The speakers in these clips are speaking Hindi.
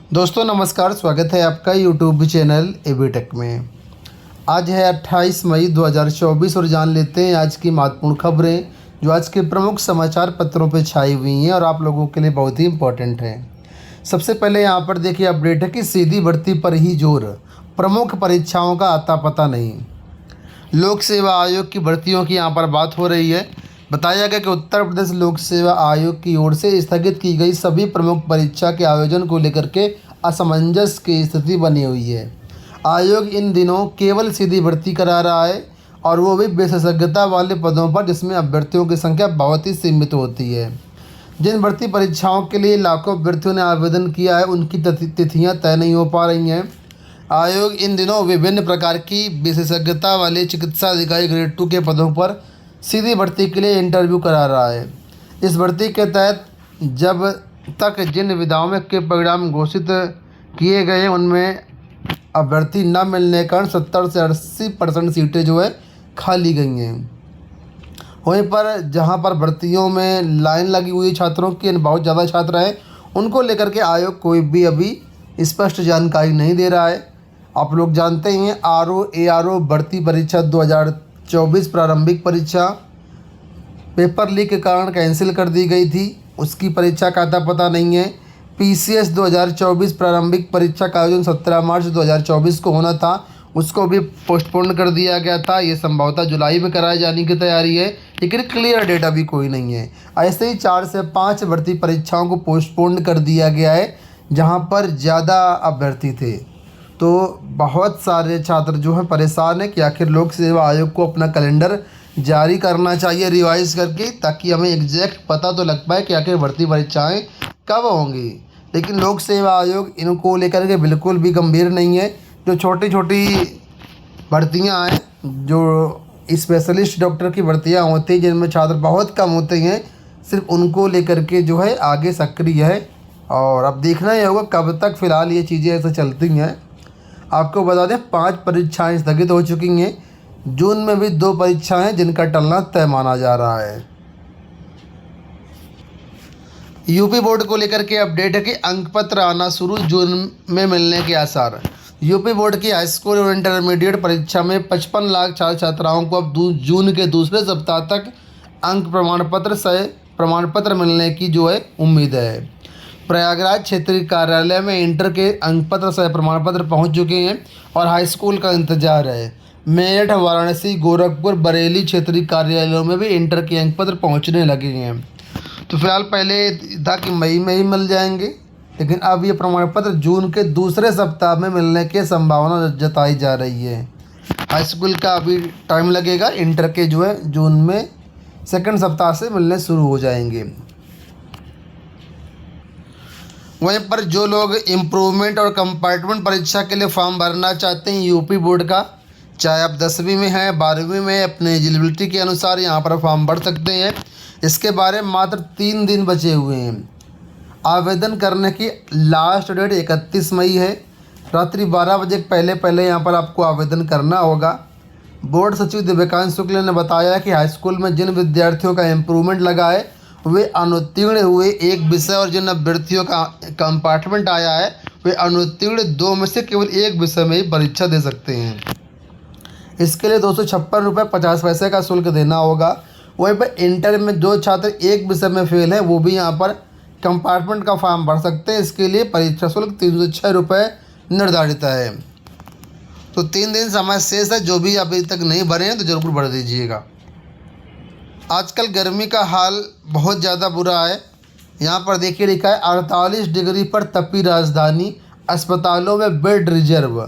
दोस्तों नमस्कार, स्वागत है आपका यूट्यूब चैनल एबी टेक में। आज है 28 मई 2024 और जान लेते हैं आज की महत्वपूर्ण खबरें जो आज के प्रमुख समाचार पत्रों पर छाई हुई हैं और आप लोगों के लिए बहुत ही इम्पोर्टेंट हैं। सबसे पहले यहाँ पर देखिए अपडेट है कि सीधी भर्ती पर ही जोर, प्रमुख परीक्षाओं का आता पता नहीं। लोक सेवा आयोग की भर्तियों की यहाँ पर बात हो रही है। बताया गया कि उत्तर प्रदेश लोक सेवा आयोग की ओर से स्थगित की गई सभी प्रमुख परीक्षा के आयोजन को लेकर के असमंजस की स्थिति बनी हुई है। आयोग इन दिनों केवल सीधी भर्ती करा रहा है और वो भी विशेषज्ञता वाले पदों पर जिसमें अभ्यर्थियों की संख्या बहुत ही सीमित होती है। जिन भर्ती परीक्षाओं के लिए लाखों अभ्यर्थियों ने आवेदन किया है उनकी तिथियां तय नहीं हो पा रही हैं। आयोग इन दिनों विभिन्न प्रकार की विशेषज्ञता वाले चिकित्सा अधिकारी ग्रेड 2 के पदों पर सीधी भर्ती के लिए इंटरव्यू करा रहा है। इस भर्ती के तहत जब तक जिन विधाओं में के परिणाम घोषित किए गए हैं उनमें अभ्यर्थी न मिलने के कारण 70 से 80% सीटें जो है खाली गई हैं। वहीं पर जहां पर भर्तियों में लाइन लगी हुई छात्रों की बहुत ज़्यादा छात्र हैं, उनको लेकर के आयोग कोई भी अभी स्पष्ट जानकारी नहीं दे रहा है। आप लोग जानते ही हैं ARO भर्ती परीक्षा 2024 प्रारंभिक परीक्षा पेपर लीक के कारण कैंसिल कर दी गई थी, उसकी परीक्षा का आता पता नहीं है। PCS 2024 प्रारंभिक परीक्षा का आयोजन 17 मार्च 2024 को होना था, उसको भी पोस्टपोन कर दिया गया था। ये संभवतः जुलाई में कराए जाने की तैयारी है, लेकिन क्लियर डेट अभी कोई नहीं है। ऐसे ही 4 से 5 भर्ती परीक्षाओं को पोस्टपोन कर दिया गया है जहां पर ज़्यादा अभ्यर्थी थे। तो बहुत सारे छात्र जो हैं परेशान हैं कि आखिर लोक सेवा आयोग को अपना कैलेंडर जारी करना चाहिए रिवाइज करके, ताकि हमें एग्जैक्ट पता तो लग पाए कि आखिर भर्ती परीक्षाएँ कब होंगी। लेकिन लोक सेवा आयोग इनको लेकर के बिल्कुल भी गंभीर नहीं है। जो छोटी छोटी भर्तियां हैं, जो स्पेशलिस्ट डॉक्टर की भर्तियां होती हैं जिनमें छात्र बहुत कम होते हैं, सिर्फ उनको लेकर के जो है आगे सक्रिय है। और अब देखना ही होगा कब तक फ़िलहाल ये चीज़ें ऐसे चलती हैं। आपको बता दें 5 परीक्षाएं स्थगित हो चुकी हैं। जून में भी 2 परीक्षाएं हैं जिनका टलना तय माना जा रहा है। यूपी बोर्ड को लेकर के अपडेट है कि अंक पत्र आना शुरू, जून में मिलने के आसार। यूपी बोर्ड की हाई स्कूल और इंटरमीडिएट परीक्षा में 55 लाख छात्र छात्राओं को अब जून के दूसरे सप्ताह तक अंक प्रमाण पत्र मिलने की जो है उम्मीद है। प्रयागराज क्षेत्रीय कार्यालय में इंटर के अंक पत्र सह प्रमाण पत्र पहुँच चुके हैं और हाई स्कूल का इंतजार है। मेरठ, वाराणसी, गोरखपुर, बरेली क्षेत्रीय कार्यालयों में भी इंटर के अंक पत्र पहुँचने लगे हैं। तो फिलहाल पहले था कि मई में ही मिल जाएंगे, लेकिन अब ये प्रमाण पत्र जून के दूसरे सप्ताह में मिलने की संभावना जताई जा रही है। हाई स्कूल का अभी टाइम लगेगा, इंटर के जो है जून में सेकंड सप्ताह से मिलने शुरू हो जाएंगे। वहीं पर जो लोग इम्प्रूवमेंट और कंपार्टमेंट परीक्षा के लिए फॉर्म भरना चाहते हैं यूपी बोर्ड का, चाहे आप 10वीं में हैं, 12वीं में, अपने एलिजिबिलिटी के अनुसार यहाँ पर फॉर्म भर सकते हैं। इसके बारे में मात्र 3 दिन बचे हुए हैं। आवेदन करने की लास्ट डेट 31 मई है। रात्रि 12 बजे के पहले यहाँ पर आपको आवेदन करना होगा। बोर्ड सचिव दिव्यकांत शुक्ल ने बताया कि हाई स्कूल में जिन विद्यार्थियों का इम्प्रूवमेंट लगा है वे अनुत्तीर्ण हुए एक विषय और जिन अभ्यर्थियों का कंपार्टमेंट आया है वे अनुत्तीर्ण 2 में से केवल एक विषय में ही परीक्षा दे सकते हैं। इसके लिए 256 रुपये 50 पैसे का शुल्क देना होगा। वहीं पर इंटर में जो छात्र एक विषय में फेल है वो भी यहाँ पर कंपार्टमेंट का फॉर्म भर सकते हैं। इसके लिए परीक्षा शुल्क 306 रुपये निर्धारित है। तो 3 दिन समय शेष है, जो भी अभी तक नहीं भरे हैं तो ज़रूर भर दीजिएगा। आजकल गर्मी का हाल बहुत ज़्यादा बुरा है। यहाँ पर देखिए लिखा है 48 डिग्री पर तपी राजधानी, अस्पतालों में बेड रिजर्व।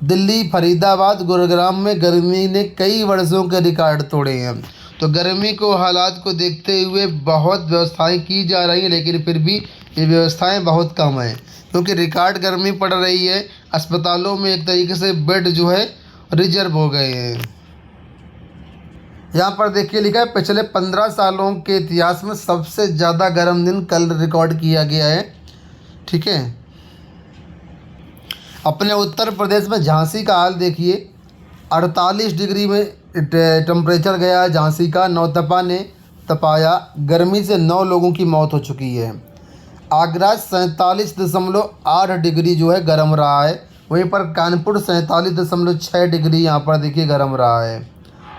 दिल्ली, फरीदाबाद, गुरुग्राम में गर्मी ने कई वर्षों के रिकॉर्ड तोड़े हैं। तो गर्मी को हालात को देखते हुए बहुत व्यवस्थाएं की जा रही हैं, लेकिन फिर भी ये व्यवस्थाएं बहुत कम हैं क्योंकि रिकॉर्ड गर्मी पड़ रही है। अस्पतालों में एक तरीके से बेड जो है रिजर्व हो गए हैं। यहाँ पर देखिए लिखा है पिछले 15 सालों के इतिहास में सबसे ज़्यादा गर्म दिन कल रिकॉर्ड किया गया है। ठीक है, अपने उत्तर प्रदेश में झांसी का हाल देखिए, 48 डिग्री में टेम्परेचर गया झांसी का। नौतपा ने तपाया, गर्मी से 9 लोगों की मौत हो चुकी है। आगरा 47.8 डिग्री जो है गर्म रहा है। वहीं पर कानपुर 47.6 डिग्री यहाँ पर देखिए गर्म रहा है।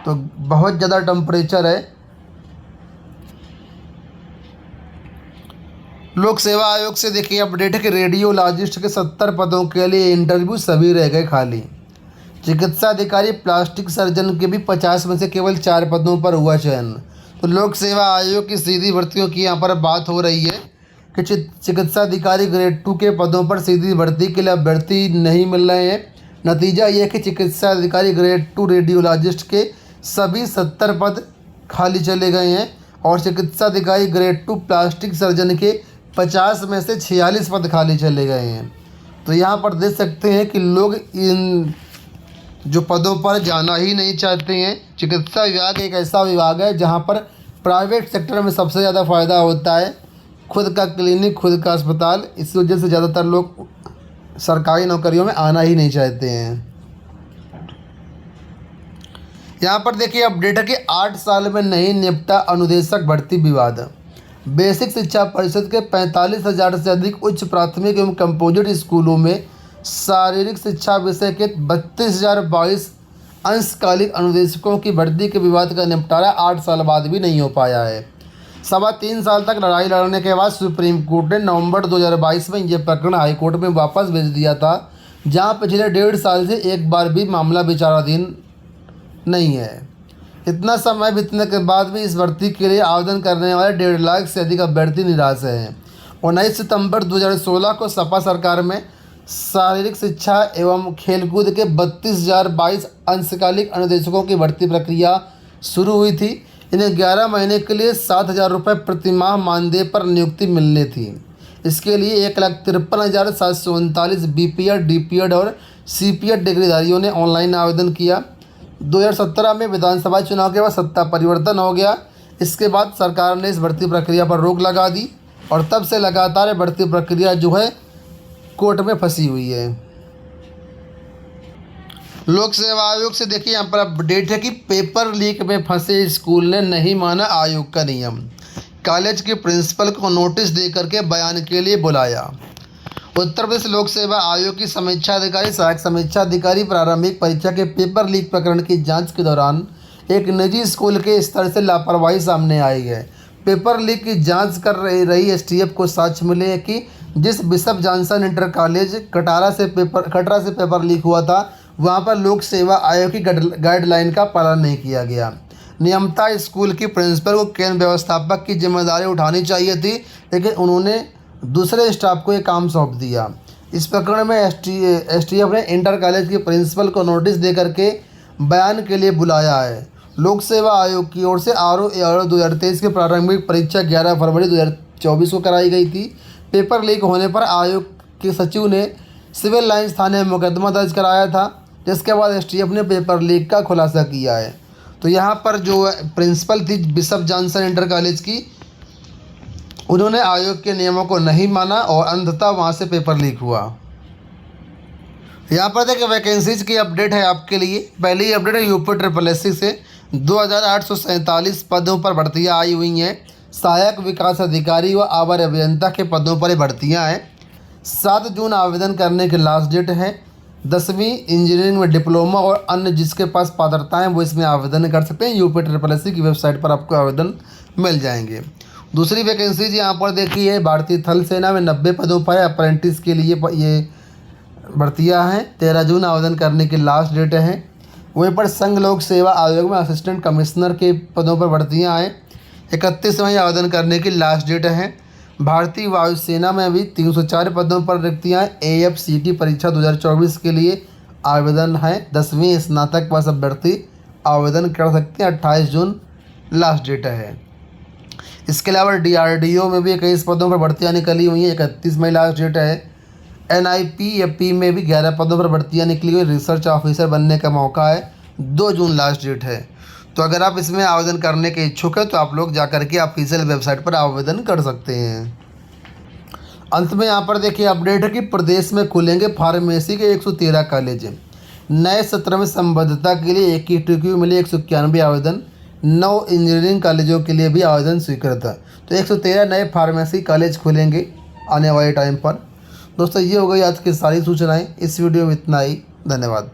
तो बहुत ज़्यादा टेम्परेचर है। लोक सेवा आयोग से देखिए अपडेट है कि रेडियोलॉजिस्ट के 70 पदों के लिए इंटरव्यू सभी रह गए खाली। चिकित्सा अधिकारी प्लास्टिक सर्जन के भी 50 में से केवल 4 पदों पर हुआ चयन। तो लोक सेवा आयोग की सीधी भर्तियों की यहाँ पर बात हो रही है कि चिकित्सा अधिकारी ग्रेड 2 के पदों पर सीधी भर्ती के लिए अभ्यर्थी नहीं मिल रहे हैं। नतीजा ये है कि चिकित्सा अधिकारी ग्रेड 2 रेडियोलॉजिस्ट के सभी 70 पद खाली चले गए हैं और चिकित्सा अधिकारी ग्रेड 2 प्लास्टिक सर्जन के 50 में से 46 पद खाली चले गए हैं। तो यहाँ पर देख सकते हैं कि लोग इन जो पदों पर जाना ही नहीं चाहते हैं। चिकित्सा विभाग एक ऐसा विभाग है जहाँ पर प्राइवेट सेक्टर में सबसे ज़्यादा फ़ायदा होता है। खुद का क्लिनिक, खुद का अस्पताल, इस वजह से ज़्यादातर लोग सरकारी नौकरियों में आना ही नहीं चाहते हैं। यहाँ पर देखिए अपडेट है कि 8 साल में नहीं निपटा अनुदेशक भर्ती विवाद। बेसिक शिक्षा परिषद के 45,000 से अधिक उच्च प्राथमिक एवं कंपोजिट स्कूलों में शारीरिक शिक्षा विषय के 32,022 अंशकालिक अनुदेशकों की भर्ती के विवाद का निपटारा 8 साल बाद भी नहीं हो पाया है। 3.25 साल तक लड़ाई लड़ने के बाद सुप्रीम कोर्ट ने नवंबर 2022 में यह प्रकरण हाईकोर्ट में वापस भेज दिया था, जहां पिछले 1.5 साल से एक बार भी मामला विचाराधीन नहीं है। इतना समय बीतने के बाद भी इस भर्ती के लिए आवेदन करने वाले 1.5 लाख से अधिक अभ्यर्थी निराश हैं। 19 सितंबर 2016 को सपा सरकार में शारीरिक शिक्षा एवं खेलकूद के 32,022 अंशकालिक अनुदेशकों की भर्ती प्रक्रिया शुरू हुई थी। इन्हें 11 महीने के लिए 7,000 रुपये प्रतिमाह मानदेय पर नियुक्ति मिलनी थी। इसके लिए 1,53,739 बीपीएड, डीपीएड और सीपीएड डिग्रीधारियों ने ऑनलाइन आवेदन किया। 2017 में विधानसभा चुनाव के बाद सत्ता परिवर्तन हो गया। इसके बाद सरकार ने इस भर्ती प्रक्रिया पर रोक लगा दी और तब से लगातार भर्ती प्रक्रिया जो है कोर्ट में फंसी हुई है। लोक सेवा आयोग से देखिए यहाँ पर अपडेट है कि पेपर लीक में फंसे स्कूल ने नहीं माना आयोग का नियम। कॉलेज के प्रिंसिपल को नोटिस दे करके बयान के लिए बुलाया। उत्तर प्रदेश लोक सेवा आयोग की समीक्षा अधिकारी, सहायक समीक्षा अधिकारी प्रारंभिक परीक्षा के पेपर लीक प्रकरण की जांच के दौरान एक निजी स्कूल के स्तर से लापरवाही सामने आई है। पेपर लीक की जांच कर रही एसटीएफ को साक्ष्य मिले हैं कि जिस bishop Johnson inter college Katra से पेपर लीक हुआ था, वहां पर लोक सेवा आयोग की गाइडलाइन का पालन नहीं किया गया। नियमता स्कूल की प्रिंसिपल को केंद्र व्यवस्थापक की जिम्मेदारी उठानी चाहिए थी, लेकिन उन्होंने दूसरे स्टाफ को ये काम सौंप दिया। इस प्रकरण में एसटीएफ ने इंटर कॉलेज के प्रिंसिपल को नोटिस दे करके बयान के लिए बुलाया है। लोक सेवा आयोग की ओर से आरओ 2023 की प्रारंभिक परीक्षा 11 फरवरी 2024 को कराई गई थी। पेपर लीक होने पर आयोग के सचिव ने सिविल लाइन्स थाने में मुकदमा दर्ज कराया था, जिसके बाद एसटीएफ ने पेपर लीक का खुलासा किया है। तो यहाँ पर जो प्रिंसिपल थी बिशप जॉनसन इंटर कॉलेज की, उन्होंने आयोग के नियमों को नहीं माना और अंततः वहाँ से पेपर लीक हुआ। यहाँ पर देखिए वैकेंसीज की अपडेट है आपके लिए। पहली अपडेट है यूपी SSSC से 2,847 पदों पर भर्तियाँ आई हुई हैं। सहायक विकास अधिकारी व आवर अभियंता के पदों पर भर्तियाँ हैं। 7 जून आवेदन करने की लास्ट डेट है। 10वीं इंजीनियरिंग में डिप्लोमा और अन्य जिसके पास पात्रताएँ वो इसमें आवेदन कर सकते हैं। यूपी SSSC की वेबसाइट पर आपको आवेदन मिल जाएंगे। दूसरी वैकेंसीज यहाँ पर देखिए भारतीय थल सेना में 90 पदों पर अप्रेंटिस के लिए ये भर्तियाँ हैं। 13 जून आवेदन करने की लास्ट डेट है। वहीं पर संघ लोक सेवा आयोग में असिस्टेंट कमिश्नर के पदों पर भर्तियाँ हैं। 31 मई आवेदन करने की लास्ट डेट है। भारतीय वायुसेना में भी 304 पदों पर रिक्तियाँ AFCT परीक्षा 2024 के लिए आवेदन है। 10वीं स्नातक पास अभ्यर्थी आवेदन कर सकते हैं। 28 जून लास्ट डेट है। इसके अलावा DRDO में भी 21 पदों पर भर्तियाँ निकली हुई हैं। 31 मई लास्ट डेट है। NIPFP में भी 11 पदों पर भर्तियाँ निकली हुई। रिसर्च ऑफिसर बनने का मौका है। 2 जून लास्ट डेट है। तो अगर आप इसमें आवेदन करने के इच्छुक हैं तो आप लोग जा करके ऑफिशियल वेबसाइट पर आवेदन कर सकते हैं। अंत में यहाँ पर देखिए अपडेट है कि प्रदेश में खुलेंगे फार्मेसी के 113 कॉलेज। नए सत्र में संबद्धता के लिए 21 मिले 191 आवेदन। 9 इंजीनियरिंग कॉलेजों के लिए भी आवेदन स्वीकृत है। तो 113 नए फार्मेसी कॉलेज खुलेंगे आने वाले टाइम पर। दोस्तों ये हो गई आज की सारी सूचनाएं। इस वीडियो में इतना ही। धन्यवाद।